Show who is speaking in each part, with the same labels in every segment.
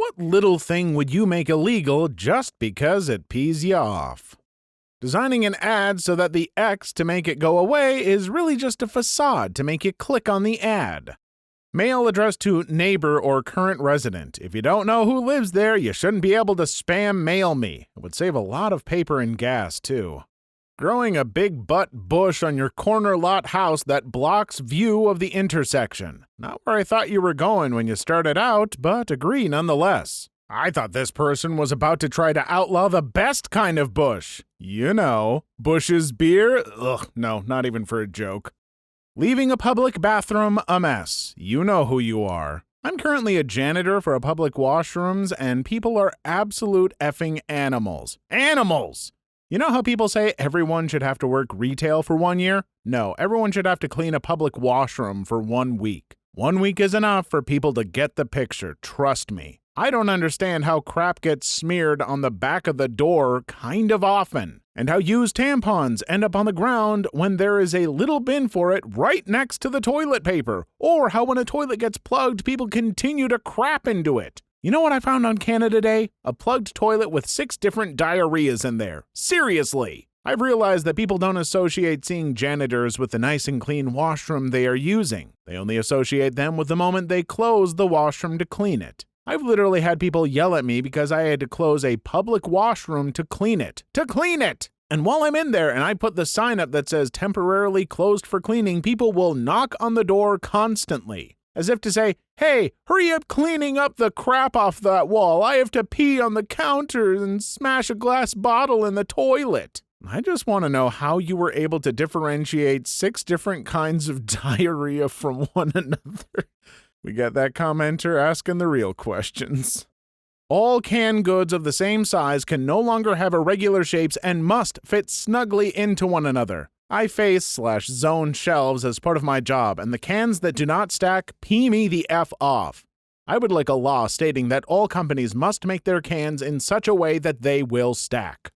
Speaker 1: What little thing would you make illegal just because it pees you off? Designing an ad so that the X to make it go away is really just a facade to make you click on the ad. Mail addressed to neighbor or current resident. If you don't know who lives there, you shouldn't be able to spam mail me. It would save a lot of paper and gas, too. Growing a big butt bush on your corner lot house that blocks view of the intersection. Not where I thought you were going when you started out, but agree nonetheless. I thought this person was about to try to outlaw the best kind of bush. You know, Bush's beer? Ugh, no, not even for a joke. Leaving a public bathroom a mess. You know who you are. I'm currently a janitor for a public washrooms, and people are absolute effing animals. Animals! You know how people say everyone should have to work retail for 1 year? No, everyone should have to clean a public washroom for 1 week. 1 week is enough for people to get the picture, trust me. I don't understand how crap gets smeared on the back of the door kind of often, and how used tampons end up on the ground when there is a little bin for it right next to the toilet paper, or how when a toilet gets plugged, people continue to crap into it. You know what I found on Canada Day? A plugged toilet with 6 different diarrheas in there. Seriously! I've realized that people don't associate seeing janitors with the nice and clean washroom they are using. They only associate them with the moment they close the washroom to clean it. I've literally had people yell at me because I had to close a public washroom to clean it. To clean it! And while I'm in there and I put the sign up that says temporarily closed for cleaning, people will knock on the door constantly. As if to say, hey, hurry up cleaning up the crap off that wall. I have to pee on the counter and smash a glass bottle in the toilet. I just want to know how you were able to differentiate 6 different kinds of diarrhea from one another. We got that commenter asking the real questions. All canned goods of the same size can no longer have irregular shapes and must fit snugly into one another. I face/zone shelves as part of my job, and the cans that do not stack pee me the F off. I would like a law stating that all companies must make their cans in such a way that they will stack.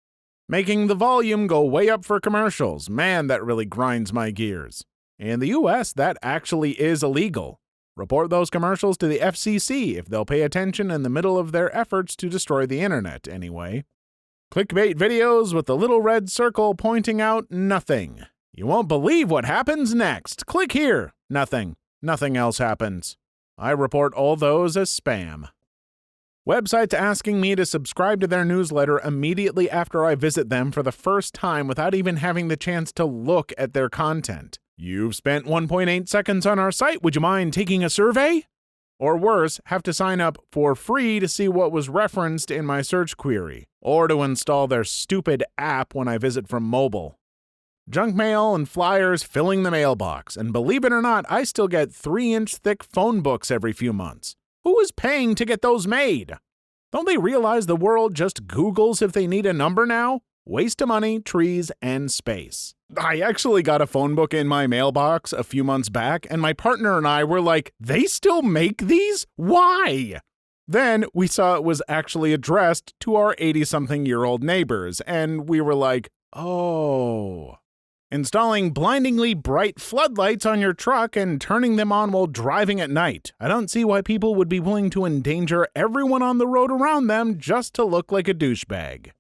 Speaker 1: Making the volume go way up for commercials, man, that really grinds my gears. In the US, that actually is illegal. Report those commercials to the FCC if they'll pay attention in the middle of their efforts to destroy the internet, anyway. Clickbait videos with the little red circle pointing out nothing. You won't believe what happens next. Click here. Nothing. Nothing else happens. I report all those as spam. Websites asking me to subscribe to their newsletter immediately after I visit them for the first time without even having the chance to look at their content. You've spent 1.8 seconds on our site. Would you mind taking a survey? Or worse, have to sign up for free to see what was referenced in my search query, or to install their stupid app when I visit from mobile. Junk mail and flyers filling the mailbox, and believe it or not, I still get 3-inch thick phone books every few months. Who is paying to get those made? Don't they realize the world just Googles if they need a number now? Waste of money, trees, and space. I actually got a phone book in my mailbox a few months back, and my partner and I were like, they still make these? Why? Then we saw it was actually addressed to our 80-something-year-old neighbors, and we were like, oh. Installing blindingly bright floodlights on your truck and turning them on while driving at night. I don't see why people would be willing to endanger everyone on the road around them just to look like a douchebag.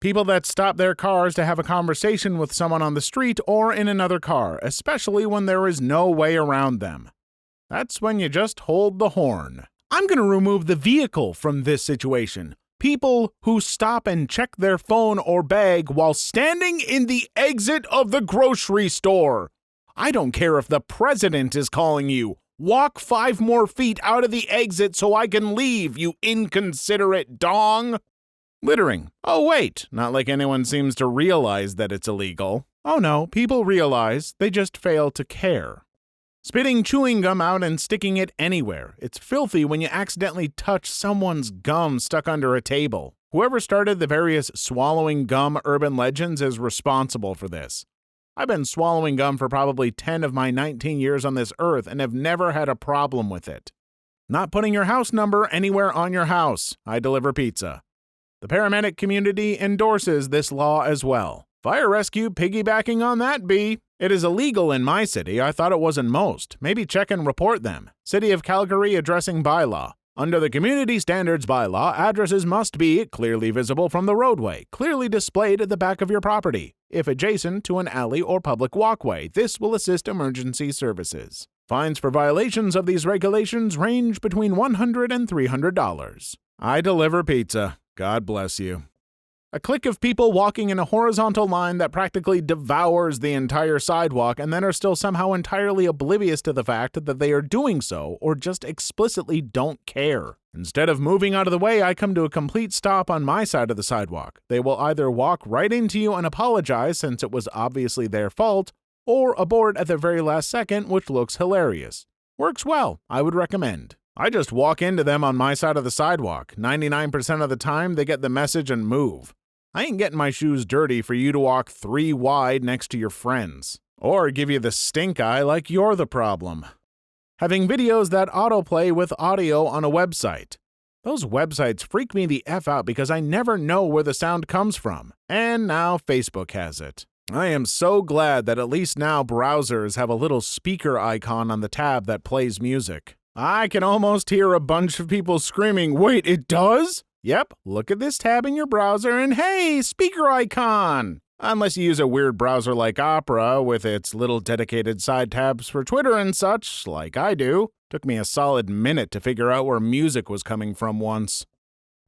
Speaker 1: People that stop their cars to have a conversation with someone on the street or in another car, especially when there is no way around them. That's when you just hold the horn. I'm going to remove the vehicle from this situation. People who stop and check their phone or bag while standing in the exit of the grocery store. I don't care if the president is calling you. Walk 5 more feet out of the exit so I can leave, you inconsiderate dong. Littering. Oh wait, not like anyone seems to realize that it's illegal. Oh no, people realize, they just fail to care. Spitting chewing gum out and sticking it anywhere. It's filthy when you accidentally touch someone's gum stuck under a table. Whoever started the various swallowing gum urban legends is responsible for this. I've been swallowing gum for probably 10 of my 19 years on this earth and have never had a problem with it. Not putting your house number anywhere on your house. I deliver pizza. The paramedic community endorses this law as well. Fire rescue piggybacking on that, B. It is illegal in my city. I thought it was in most. Maybe check and report them. City of Calgary addressing bylaw. Under the Community Standards Bylaw, addresses must be clearly visible from the roadway, clearly displayed at the back of your property. If adjacent to an alley or public walkway, this will assist emergency services. Fines for violations of these regulations range between $100 and $300. I deliver pizza. God bless you. A clique of people walking in a horizontal line that practically devours the entire sidewalk and then are still somehow entirely oblivious to the fact that they are doing so or just explicitly don't care. Instead of moving out of the way, I come to a complete stop on my side of the sidewalk. They will either walk right into you and apologize since it was obviously their fault, or abort at the very last second, which looks hilarious. Works well, I would recommend. I just walk into them on my side of the sidewalk. 99% of the time, they get the message and move. I ain't getting my shoes dirty for you to walk 3 wide next to your friends. Or give you the stink eye like you're the problem. Having videos that autoplay with audio on a website. Those websites freak me the F out because I never know where the sound comes from. And now Facebook has it. I am so glad that at least now browsers have a little speaker icon on the tab that plays music. I can almost hear a bunch of people screaming, "Wait, it does?" Yep, look at this tab in your browser and hey, speaker icon! Unless you use a weird browser like Opera with its little dedicated side tabs for Twitter and such, like I do. Took me a solid minute to figure out where music was coming from once.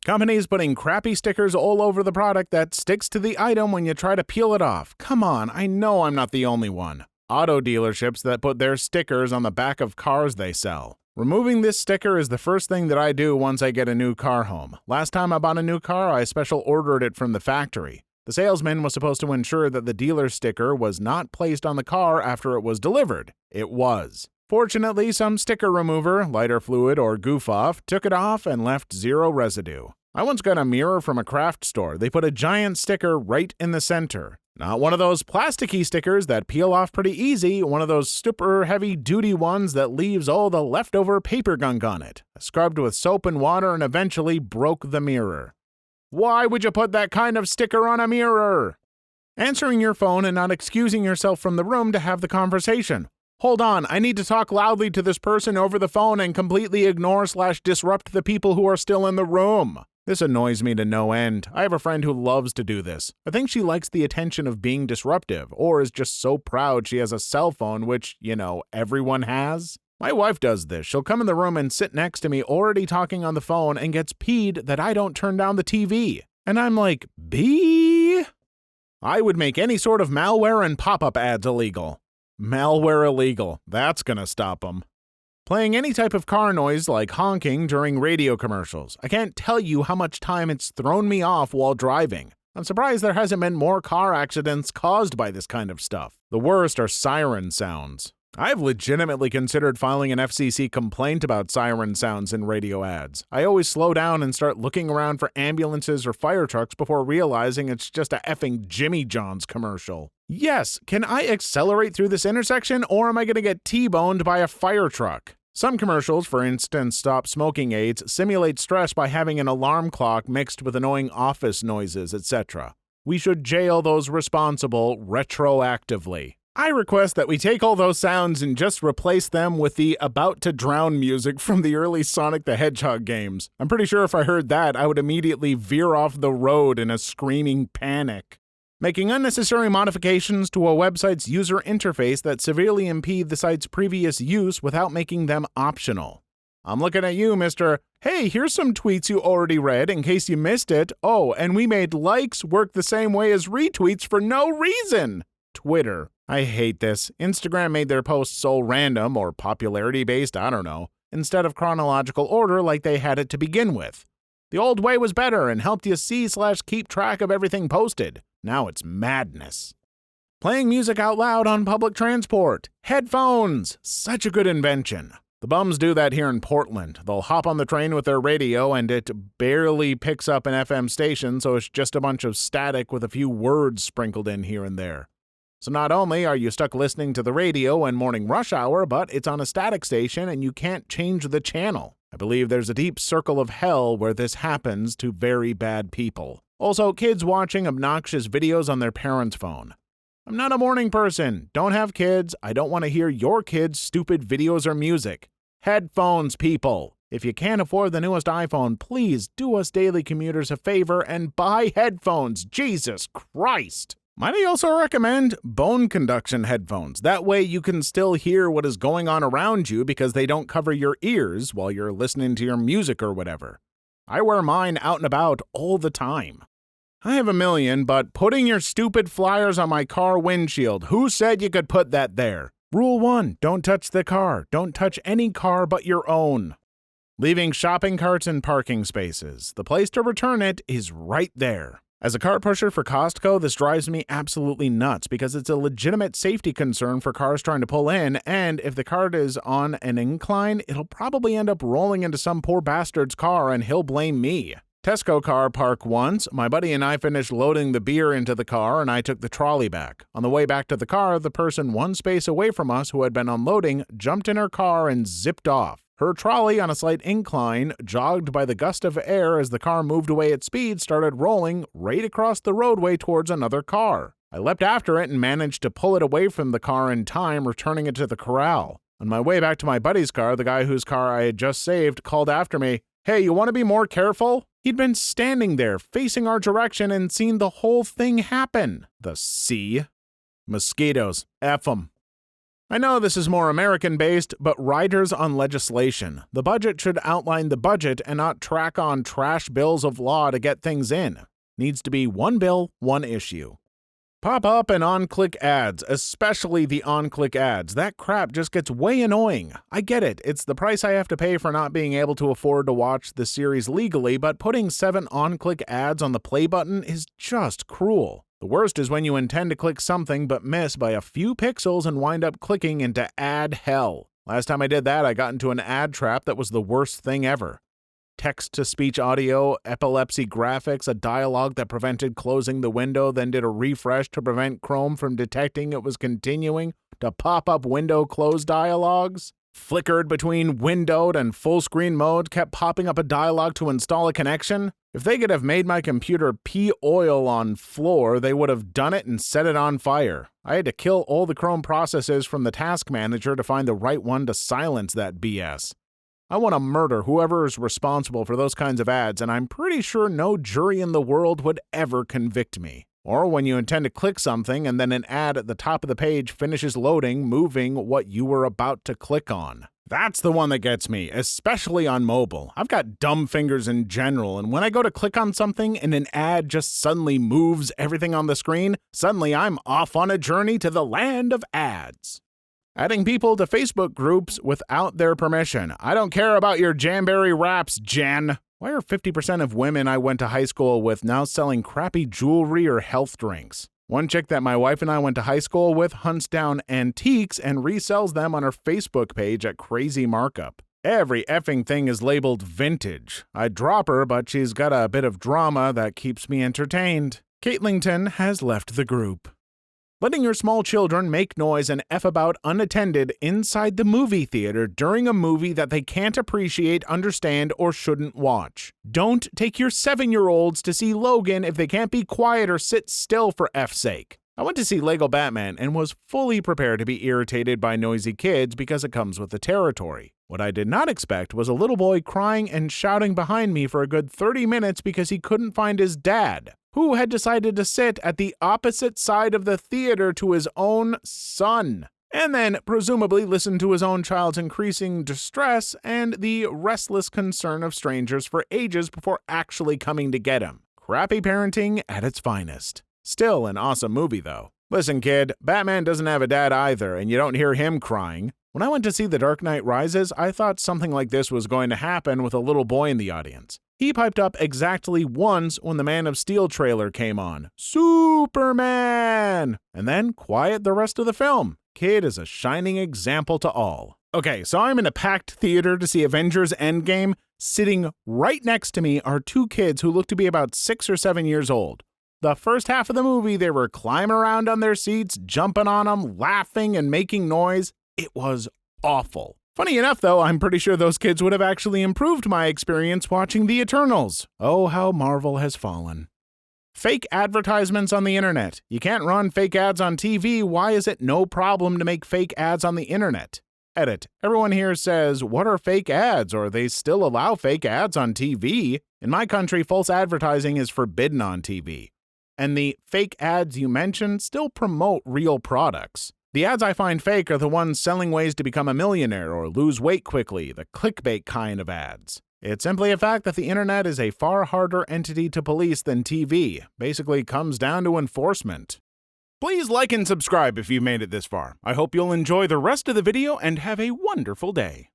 Speaker 1: Companies putting crappy stickers all over the product that sticks to the item when you try to peel it off. Come on, I know I'm not the only one. Auto dealerships that put their stickers on the back of cars they sell. Removing this sticker is the first thing that I do once I get a new car home. Last time I bought a new car, I special ordered it from the factory. The salesman was supposed to ensure that the dealer sticker was not placed on the car after it was delivered. It was. Fortunately, some sticker remover, lighter fluid, or goof-off took it off and left zero residue. I once got a mirror from a craft store. They put a giant sticker right in the center. Not one of those plasticky stickers that peel off pretty easy, one of those super heavy-duty ones that leaves all the leftover paper gunk on it. I scrubbed with soap and water and eventually broke the mirror. Why would you put that kind of sticker on a mirror? Answering your phone and not excusing yourself from the room to have the conversation. Hold on, I need to talk loudly to this person over the phone and completely ignore/disrupt the people who are still in the room. This annoys me to no end. I have a friend who loves to do this. I think she likes the attention of being disruptive, or is just so proud she has a cell phone, which, everyone has. My wife does this. She'll come in the room and sit next to me already talking on the phone and gets peed that I don't turn down the TV. And I'm like, B? I would make any sort of malware and pop-up ads illegal. Malware illegal. That's gonna stop them. Playing any type of car noise like honking during radio commercials. I can't tell you how much time it's thrown me off while driving. I'm surprised there hasn't been more car accidents caused by this kind of stuff. The worst are siren sounds. I've legitimately considered filing an FCC complaint about siren sounds in radio ads. I always slow down and start looking around for ambulances or fire trucks before realizing it's just a effing Jimmy John's commercial. Yes, can I accelerate through this intersection or am I going to get T-boned by a fire truck? Some commercials, for instance stop smoking aids, simulate stress by having an alarm clock mixed with annoying office noises, etc. We should jail those responsible retroactively. I request that we take all those sounds and just replace them with the about to drown music from the early Sonic the Hedgehog games. I'm pretty sure if I heard that, I would immediately veer off the road in a screaming panic. Making unnecessary modifications to a website's user interface that severely impede the site's previous use without making them optional. I'm looking at you, Mr. Hey, here's some tweets you already read in case you missed it. Oh, and we made likes work the same way as retweets for no reason. Twitter. I hate this. Instagram made their posts so random or popularity-based, I don't know, instead of chronological order like they had it to begin with. The old way was better and helped you see/keep track of everything posted. Now it's madness. Playing music out loud on public transport. Headphones. Such a good invention. The bums do that here in Portland. They'll hop on the train with their radio and it barely picks up an FM station, so it's just a bunch of static with a few words sprinkled in here and there. So not only are you stuck listening to the radio in morning rush hour, but it's on a static station and you can't change the channel. I believe there's a deep circle of hell where this happens to very bad people. Also, kids watching obnoxious videos on their parents' phone. I'm not a morning person. Don't have kids. I don't want to hear your kids' stupid videos or music. Headphones, people. If you can't afford the newest iPhone, please do us daily commuters a favor and buy headphones. Jesus Christ! Might I also recommend bone conduction headphones? That way you can still hear what is going on around you because they don't cover your ears while you're listening to your music or whatever. I wear mine out and about all the time. I have a million, but putting your stupid flyers on my car windshield, who said you could put that there? Rule 1, don't touch the car. Don't touch any car but your own. Leaving shopping carts in parking spaces. The place to return it is right there. As a cart pusher for Costco, this drives me absolutely nuts because it's a legitimate safety concern for cars trying to pull in, and if the cart is on an incline, it'll probably end up rolling into some poor bastard's car and he'll blame me. Tesco car park once, my buddy and I finished loading the beer into the car and I took the trolley back. On the way back to the car, the person one space away from us who had been unloading jumped in her car and zipped off. Her trolley, on a slight incline, jogged by the gust of air as the car moved away at speed, started rolling right across the roadway towards another car. I leapt after it and managed to pull it away from the car in time, returning it to the corral. On my way back to my buddy's car, the guy whose car I had just saved called after me, "Hey, you want to be more careful?" He'd been standing there, facing our direction, and seen the whole thing happen. The C. Mosquitoes. F 'em. I know this is more American-based, but riders on legislation. The budget should outline the budget and not track on trash bills of law to get things in. Needs to be one bill, one issue. Pop-up and on-click ads, especially the on-click ads. That crap just gets way annoying. I get it. It's the price I have to pay for not being able to afford to watch the series legally, but putting 7 on-click ads on the play button is just cruel. The worst is when you intend to click something but miss by a few pixels and wind up clicking into ad hell. Last time I did that, I got into an ad trap that was the worst thing ever. Text-to-speech audio, epilepsy graphics, a dialogue that prevented closing the window, then did a refresh to prevent Chrome from detecting it was continuing to pop up window close dialogues. Flickered between windowed and full screen mode, kept popping up a dialogue to install a connection. If they could have made my computer pee oil on floor, they would have done it and set it on fire. I had to kill all the Chrome processes from the task manager to find the right one to silence that BS. I want to murder whoever is responsible for those kinds of ads, and I'm pretty sure no jury in the world would ever convict me. Or when you intend to click something and then an ad at the top of the page finishes loading, moving what you were about to click on. That's the one that gets me, especially on mobile. I've got dumb fingers in general, and when I go to click on something and an ad just suddenly moves everything on the screen, suddenly I'm off on a journey to the land of ads. Adding people to Facebook groups without their permission. I don't care about your Jamberry raps, Jen. Why are 50% of women I went to high school with now selling crappy jewelry or health drinks? One chick that my wife and I went to high school with hunts down antiques and resells them on her Facebook page at crazy markup. Every effing thing is labeled vintage. I'd drop her, but she's got a bit of drama that keeps me entertained. Caitlington has left the group. Letting your small children make noise and F about unattended inside the movie theater during a movie that they can't appreciate, understand, or shouldn't watch. Don't take your 7-year-olds to see Logan if they can't be quiet or sit still for F's sake. I went to see Lego Batman and was fully prepared to be irritated by noisy kids because it comes with the territory. What I did not expect was a little boy crying and shouting behind me for a good 30 minutes because he couldn't find his dad, who had decided to sit at the opposite side of the theater to his own son, and then presumably listen to his own child's increasing distress and the restless concern of strangers for ages before actually coming to get him. Crappy parenting at its finest. Still an awesome movie, though. Listen, kid, Batman doesn't have a dad either, and you don't hear him crying. When I went to see The Dark Knight Rises, I thought something like this was going to happen with a little boy in the audience. He piped up exactly once when the Man of Steel trailer came on. Superman! And then quiet the rest of the film. Kid is a shining example to all. Okay, so I'm in a packed theater to see Avengers Endgame. Sitting right next to me are 2 kids who look to be about 6 or 7 years old. The first half of the movie, they were climbing around on their seats, jumping on them, laughing and making noise. It was awful. Funny enough, though, I'm pretty sure those kids would have actually improved my experience watching The Eternals. Oh, how Marvel has fallen. Fake advertisements on the internet. You can't run fake ads on TV. Why is it no problem to make fake ads on the internet? Edit. Everyone here says, what are fake ads, or they still allow fake ads on TV? In my country, false advertising is forbidden on TV. And the fake ads you mentioned still promote real products. The ads I find fake are the ones selling ways to become a millionaire or lose weight quickly, the clickbait kind of ads. It's simply a fact that the internet is a far harder entity to police than TV. Basically comes down to enforcement. Please like and subscribe if you've made it this far. I hope you'll enjoy the rest of the video and have a wonderful day.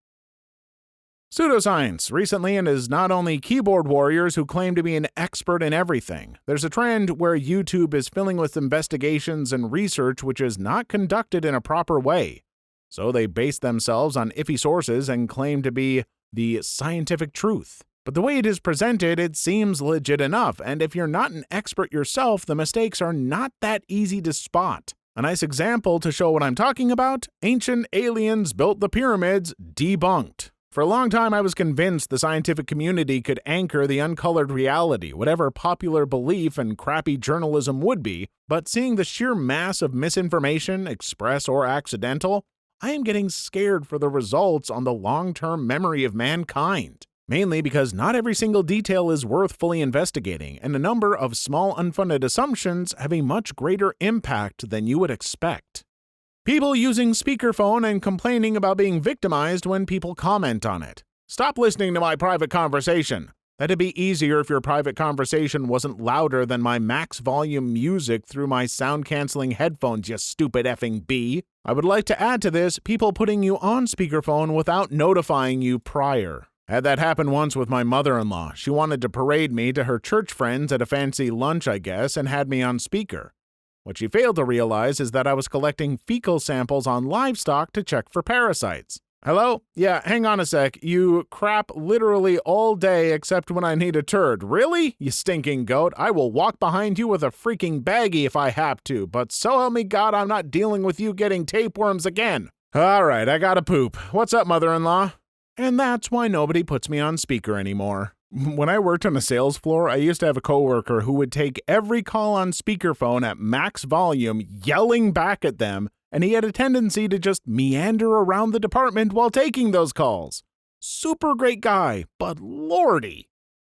Speaker 1: Pseudoscience. Recently, it is not only keyboard warriors who claim to be an expert in everything. There's a trend where YouTube is filling with investigations and research which is not conducted in a proper way. So they base themselves on iffy sources and claim to be the scientific truth. But the way it is presented, it seems legit enough, and if you're not an expert yourself, the mistakes are not that easy to spot. A nice example to show what I'm talking about: ancient aliens built the pyramids, debunked. For a long time, I was convinced the scientific community could anchor the uncolored reality, whatever popular belief and crappy journalism would be, but seeing the sheer mass of misinformation, express or accidental, I am getting scared for the results on the long-term memory of mankind. Mainly because not every single detail is worth fully investigating, and a number of small unfunded assumptions have a much greater impact than you would expect. People using speakerphone and complaining about being victimized when people comment on it. Stop listening to my private conversation. That'd be easier if your private conversation wasn't louder than my max volume music through my sound-canceling headphones, you stupid effing bee. I would like to add to this, people putting you on speakerphone without notifying you prior. Had that happen once with my mother-in-law. She wanted to parade me to her church friends at a fancy lunch, I guess, and had me on speaker. What she failed to realize is that I was collecting fecal samples on livestock to check for parasites. Hello? Yeah, hang on a sec. You crap literally all day except when I need a turd. Really? You stinking goat. I will walk behind you with a freaking baggie if I have to, but so help me God, I'm not dealing with you getting tapeworms again. All right, I gotta poop. What's up, mother-in-law? And that's why nobody puts me on speaker anymore. When I worked on a sales floor, I used to have a coworker who would take every call on speakerphone at max volume, yelling back at them, and he had a tendency to just meander around the department while taking those calls. Super great guy, but lordy.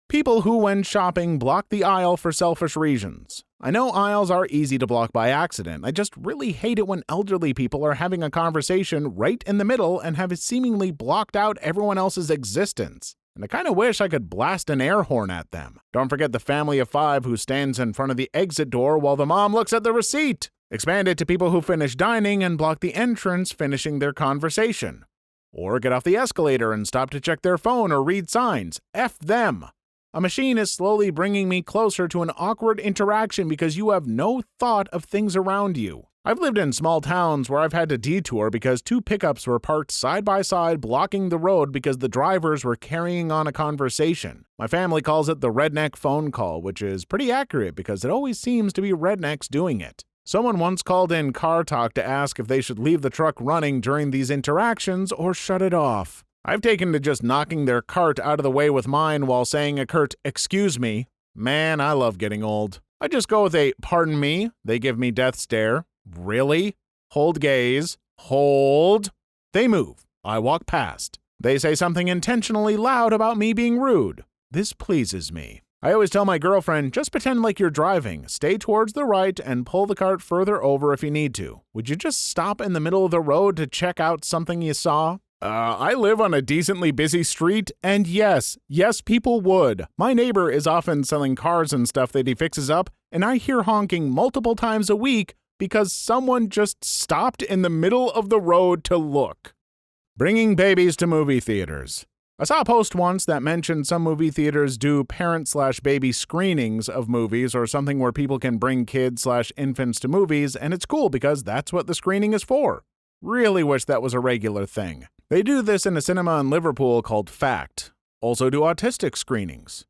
Speaker 1: People who, when shopping, block the aisle for selfish reasons. I know aisles are easy to block by accident. I just really hate it when elderly people are having a conversation right in the middle and have seemingly blocked out everyone else's existence. And I kind of wish I could blast an air horn at them. Don't forget the family of 5 who stands in front of the exit door while the mom looks at the receipt. Expand it to people who finish dining and block the entrance finishing their conversation. Or get off the escalator and stop to check their phone or read signs. F them. A machine is slowly bringing me closer to an awkward interaction because you have no thought of things around you. I've lived in small towns where I've had to detour because 2 pickups were parked side by side blocking the road because the drivers were carrying on a conversation. My family calls it the redneck phone call, which is pretty accurate because it always seems to be rednecks doing it. Someone once called in car talk to ask if they should leave the truck running during these interactions or shut it off. I've taken to just knocking their cart out of the way with mine while saying a curt "excuse me." Man, I love getting old. I just go with a "pardon me." They give me death stare. Really? Hold gaze. Hold. They move. I walk past. They say something intentionally loud about me being rude. This pleases me. I always tell my girlfriend, just pretend like you're driving. Stay towards the right and pull the cart further over if you need to. Would you just stop in the middle of the road to check out something you saw? I live on a decently busy street, and yes, people would. My neighbor is often selling cars and stuff that he fixes up, and I hear honking multiple times a week because someone just stopped in the middle of the road to look. Bringing babies to movie theaters. I saw a post once that mentioned some movie theaters do parent/baby screenings of movies or something where people can bring kids/infants to movies, and it's cool because that's what the screening is for. Really wish that was a regular thing. They do this in a cinema in Liverpool called Fact. Also do autistic screenings.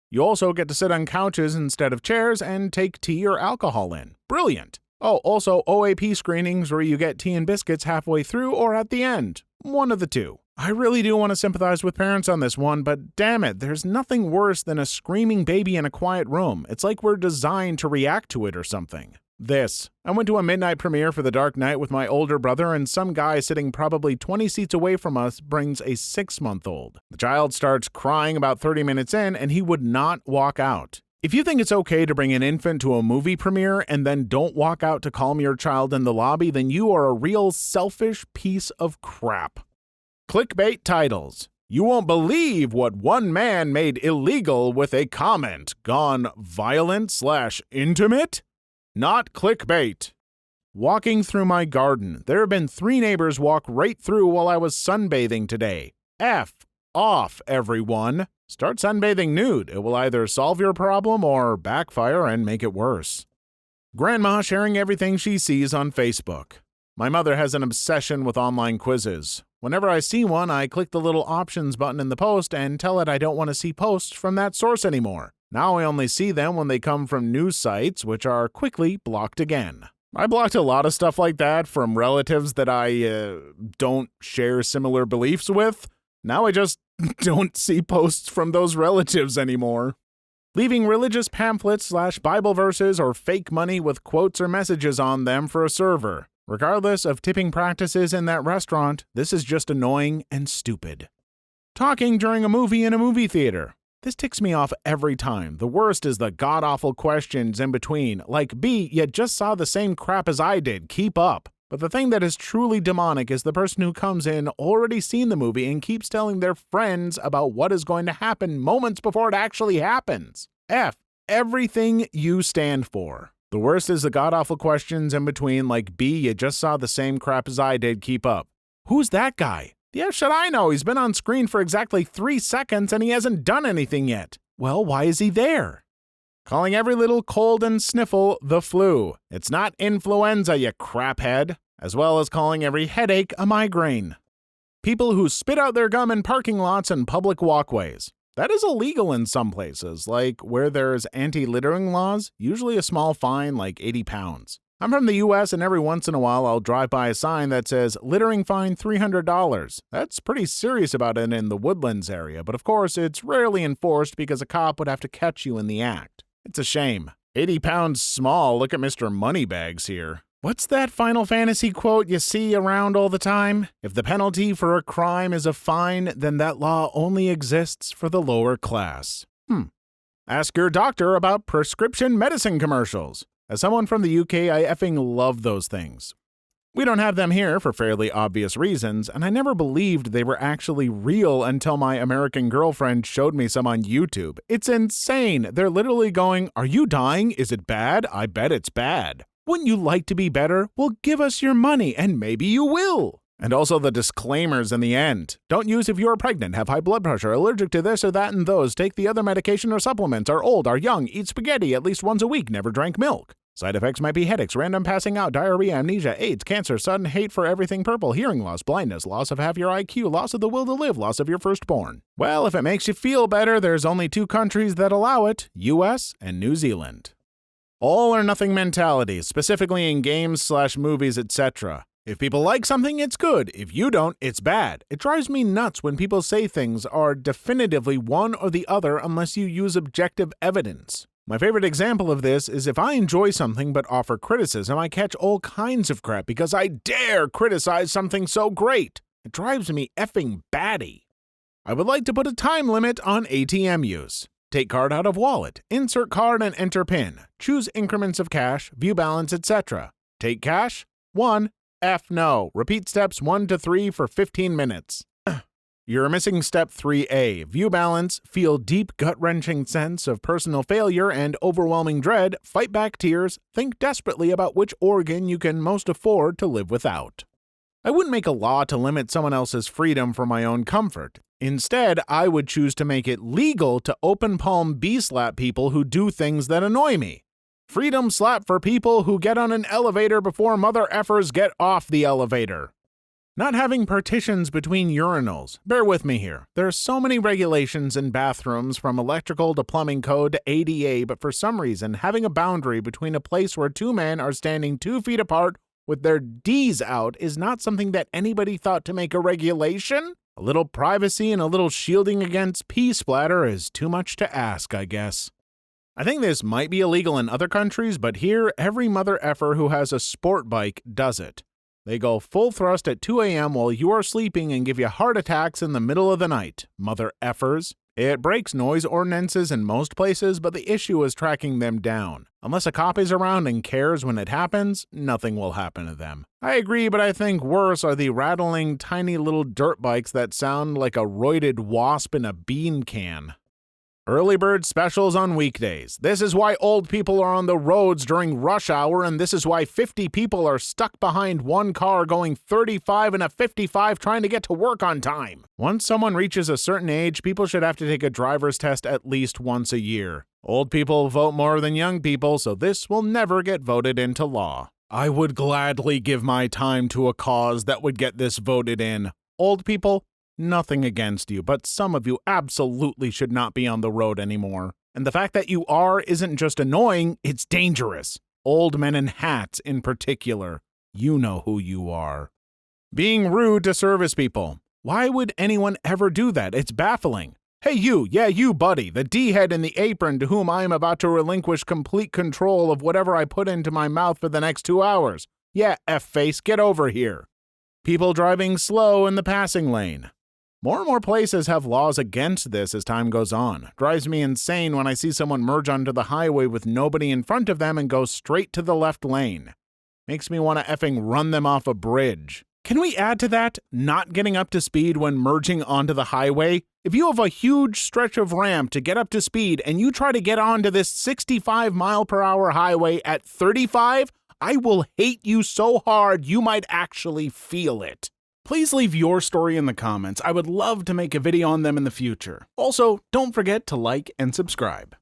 Speaker 1: You also get to sit on couches instead of chairs and take tea or alcohol in. Brilliant. Oh, also OAP screenings where you get tea and biscuits halfway through or at the end. One of the two. I really do want to sympathize with parents on this one, but damn it, there's nothing worse than a screaming baby in a quiet room. It's like we're designed to react to it or something. This. I went to a midnight premiere for The Dark Knight with my older brother, and some guy sitting probably 20 seats away from us brings a 6-month-old. The child starts crying about 30 minutes in, and he would not walk out. If you think it's okay to bring an infant to a movie premiere and then don't walk out to calm your child in the lobby, then you are a real selfish piece of crap. Clickbait titles. You won't believe what one man made illegal with a comment gone violent/intimate? Not clickbait. Walking through my garden. There have been 3 neighbors walk right through while I was sunbathing today. F off, everyone. Start sunbathing nude. It will either solve your problem or backfire and make it worse. Grandma sharing everything she sees on Facebook. My mother has an obsession with online quizzes. Whenever I see one, I click the little options button in the post and tell it I don't want to see posts from that source anymore. Now I only see them when they come from news sites, which are quickly blocked again. I blocked a lot of stuff like that from relatives that I don't share similar beliefs with. Now I just don't see posts from those relatives anymore. Leaving religious pamphlets/Bible verses or fake money with quotes or messages on them for a server. Regardless of tipping practices in that restaurant, this is just annoying and stupid. Talking during a movie in a movie theater. This ticks me off every time. The worst is the god-awful questions in between, like, B, you just saw the same crap as I did, keep up. But the thing that is truly demonic is the person who comes in already seen the movie and keeps telling their friends about what is going to happen moments before it actually happens. F, everything you stand for. The worst is the god-awful questions in between, like, B, you just saw the same crap as I did, keep up. Who's that guy? The F should I know? He's been on screen for exactly 3 seconds and he hasn't done anything yet. Well, why is he there? Calling every little cold and sniffle the flu. It's not influenza, you craphead. As well as calling every headache a migraine. People who spit out their gum in parking lots and public walkways. That is illegal in some places, like where there's anti-littering laws, usually a small fine like 80 pounds. I'm from the US and every once in a while I'll drive by a sign that says, littering fine $300. That's pretty serious about it in the Woodlands area, but of course it's rarely enforced because a cop would have to catch you in the act. It's a shame. 80 pounds small, look at Mr. Moneybags here. What's that Final Fantasy quote you see around all the time? If the penalty for a crime is a fine, then that law only exists for the lower class. Ask your doctor about prescription medicine commercials. As someone from the UK, I effing love those things. We don't have them here for fairly obvious reasons, and I never believed they were actually real until my American girlfriend showed me some on YouTube. It's insane. They're literally going, "Are you dying? Is it bad? I bet it's bad. Wouldn't you like to be better? Well, give us your money, and maybe you will." And also the disclaimers in the end. Don't use if you are pregnant, have high blood pressure, allergic to this or that and those, take the other medication or supplements, are old, are young, eat spaghetti at least once a week, never drank milk. Side effects might be headaches, random passing out, diarrhea, amnesia, AIDS, cancer, sudden hate for everything purple, hearing loss, blindness, loss of half your IQ, loss of the will to live, loss of your firstborn. Well, if it makes you feel better, there's only 2 countries that allow it, US and New Zealand. All or nothing mentality, specifically in games/movies, etc. If people like something, it's good. If you don't, it's bad. It drives me nuts when people say things are definitively one or the other unless you use objective evidence. My favorite example of this is if I enjoy something but offer criticism, I catch all kinds of crap because I dare criticize something so great. It drives me effing batty. I would like to put a time limit on ATM use. Take card out of wallet, insert card and enter PIN, choose increments of cash, view balance, etc. Take cash? 1. F no. Repeat steps 1 to 3 for 15 minutes. You're missing step 3A. View balance, feel deep gut-wrenching sense of personal failure and overwhelming dread, fight back tears, think desperately about which organ you can most afford to live without. I wouldn't make a law to limit someone else's freedom for my own comfort. Instead, I would choose to make it legal to open palm B-slap people who do things that annoy me. Freedom slap for people who get on an elevator before mother effers get off the elevator. Not having partitions between urinals. Bear with me here. There are so many regulations in bathrooms from electrical to plumbing code to ADA, but for some reason, having a boundary between a place where 2 men are standing 2 feet apart with their D's out is not something that anybody thought to make a regulation? A little privacy and a little shielding against pee splatter is too much to ask, I guess. I think this might be illegal in other countries, but here, every mother effer who has a sport bike does it. They go full thrust at 2 a.m. while you are sleeping and give you heart attacks in the middle of the night. Mother effers. It breaks noise ordinances in most places, but the issue is tracking them down. Unless a cop is around and cares when it happens, nothing will happen to them. I agree, but I think worse are the rattling, tiny little dirt bikes that sound like a roided wasp in a bean can. Early bird specials on weekdays. This is why old people are on the roads during rush hour, and this is why 50 people are stuck behind one car going 35 and a 55 trying to get to work on time. Once someone reaches a certain age, people should have to take a driver's test at least once a year. Old people vote more than young people, so this will never get voted into law. I would gladly give my time to a cause that would get this voted in. Old people, nothing against you, but some of you absolutely should not be on the road anymore. And the fact that you are isn't just annoying, it's dangerous. Old men in hats in particular. You know who you are. Being rude to service people. Why would anyone ever do that? It's baffling. Hey you, yeah you buddy, the D-head in the apron to whom I am about to relinquish complete control of whatever I put into my mouth for the next 2 hours. Yeah, F-face, get over here. People driving slow in the passing lane. More and more places have laws against this as time goes on. Drives me insane when I see someone merge onto the highway with nobody in front of them and go straight to the left lane. Makes me want to effing run them off a bridge. Can we add to that, not getting up to speed when merging onto the highway? If you have a huge stretch of ramp to get up to speed and you try to get onto this 65-mile-per-hour highway at 35, I will hate you so hard you might actually feel it. Please leave your story in the comments. I would love to make a video on them in the future. Also, don't forget to like and subscribe.